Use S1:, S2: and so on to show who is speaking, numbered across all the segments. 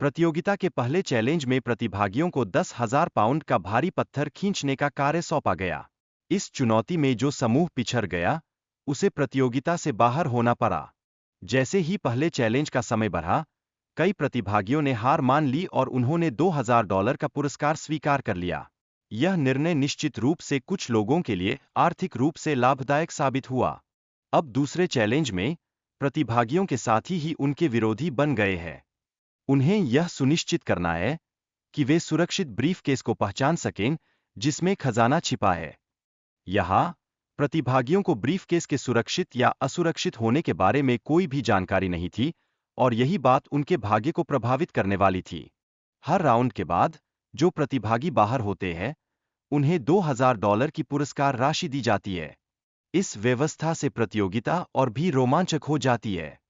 S1: प्रतियोगिता के पहले चैलेंज में प्रतिभागियों को 10,000 पाउंड का भारी पत्थर खींचने का कार्य सौंपा गया। इस चुनौती में जो समूह पिछड़ गया, उसे प्रतियोगिता से बाहर होना पड़ा। जैसे ही पहले चैलेंज का समय बढ़ा, कई प्रतिभागियों ने हार मान ली और उन्होंने $2,000 का पुरस्कार स्वीकार कर लिया। यह निर्णय निश्चित रूप से कुछ लोगों के लिए आर्थिक रूप से लाभदायक साबित हुआ। अब दूसरे चैलेंज में प्रतिभागियों के साथी ही उनके विरोधी बन गए हैं। उन्हें यह सुनिश्चित करना है कि वे सुरक्षित ब्रीफकेस को पहचान सकें जिसमें खजाना छिपा है। यहाँ प्रतिभागियों को ब्रीफकेस के सुरक्षित या असुरक्षित होने के बारे में कोई भी जानकारी नहीं थी और यही बात उनके भाग्य को प्रभावित करने वाली थी। हर राउंड के बाद जो प्रतिभागी बाहर होते हैं, उन्हें $2,000 की पुरस्कार राशि दी जाती है। इस व्यवस्था से प्रतियोगिता और भी रोमांचक हो जाती है।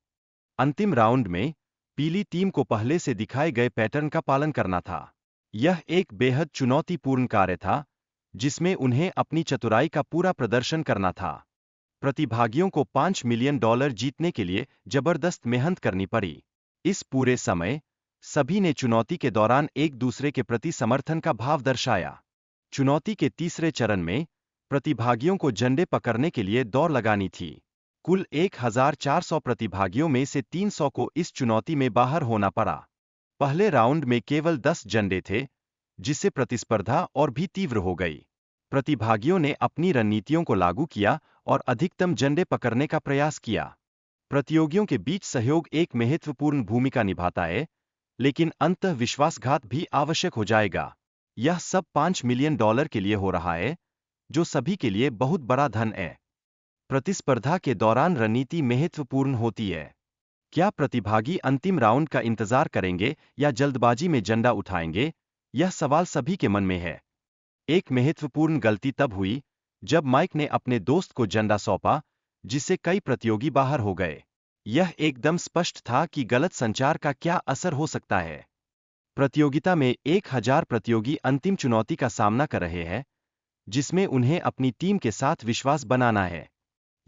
S1: अंतिम राउंड में पीली टीम को पहले से दिखाए गए पैटर्न का पालन करना था। यह एक बेहद चुनौतीपूर्ण कार्य था, जिसमें उन्हें अपनी चतुराई का पूरा प्रदर्शन करना था। प्रतिभागियों को $5 मिलियन जीतने के लिए जबरदस्त मेहनत करनी पड़ी। इस पूरे समय सभी ने चुनौती के दौरान एक दूसरे के प्रति समर्थन का भाव दर्शाया। चुनौती के तीसरे चरण में प्रतिभागियों को झंडे पकड़ने के लिए दौड़ लगानी थी। कुल 1,400 प्रतिभागियों में से 300 को इस चुनौती में बाहर होना पड़ा। पहले राउंड में केवल 10 झंडे थे, जिससे प्रतिस्पर्धा और भी तीव्र हो गई। प्रतिभागियों ने अपनी रणनीतियों को लागू किया और अधिकतम झंडे पकड़ने का प्रयास किया। प्रतियोगियों के बीच सहयोग एक महत्वपूर्ण भूमिका निभाता है, लेकिन अंततः विश्वासघात भी आवश्यक हो जाएगा। यह सब $5 मिलियन के लिए हो रहा है, जो सभी के लिए बहुत बड़ा धन है। प्रतिस्पर्धा के दौरान रणनीति महत्वपूर्ण होती है। क्या प्रतिभागी अंतिम राउंड का इंतजार करेंगे या जल्दबाजी में झंडा उठाएंगे? यह सवाल सभी के मन में है। एक महत्वपूर्ण गलती तब हुई जब माइक ने अपने दोस्त को झंडा सौंपा, जिससे कई प्रतियोगी बाहर हो गए। यह एकदम स्पष्ट था कि गलत संचार का क्या असर हो सकता है। प्रतियोगिता में 1,000 प्रतियोगी अंतिम चुनौती का सामना कर रहे हैं, जिसमें उन्हें अपनी टीम के साथ विश्वास बनाना है।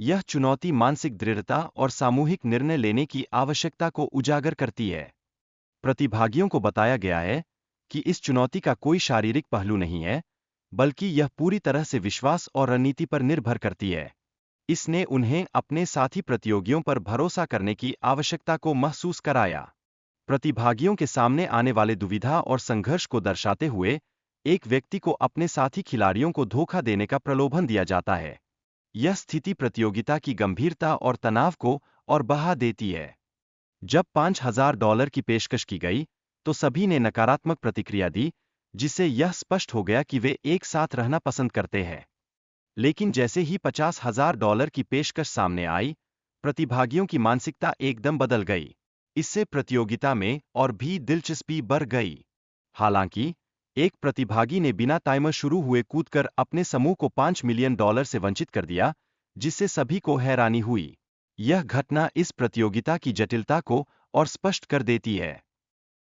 S1: यह चुनौती मानसिक दृढ़ता और सामूहिक निर्णय लेने की आवश्यकता को उजागर करती है। प्रतिभागियों को बताया गया है कि इस चुनौती का कोई शारीरिक पहलू नहीं है, बल्कि यह पूरी तरह से विश्वास और रणनीति पर निर्भर करती है। इसने उन्हें अपने साथी प्रतियोगियों पर भरोसा करने की आवश्यकता को महसूस कराया। प्रतिभागियों के सामने आने वाले दुविधा और संघर्ष को दर्शाते हुए एक व्यक्ति को अपने साथी खिलाड़ियों को धोखा देने का प्रलोभन दिया जाता है। यह स्थिति प्रतियोगिता की गंभीरता और तनाव को और बढ़ा देती है। जब $5,000 की पेशकश की गई, तो सभी ने नकारात्मक प्रतिक्रिया दी, जिससे यह स्पष्ट हो गया कि वे एक साथ रहना पसंद करते हैं। लेकिन जैसे ही $50,000 की पेशकश सामने आई, प्रतिभागियों की मानसिकता एकदम बदल गई। इससे प्रतियोगिता में और भी दिलचस्पी बढ़ गई। हालांकि एक प्रतिभागी ने बिना टाइमर शुरू हुए कूदकर अपने समूह को $5 मिलियन से वंचित कर दिया, जिससे सभी को हैरानी हुई। यह घटना इस प्रतियोगिता की जटिलता को और स्पष्ट कर देती है।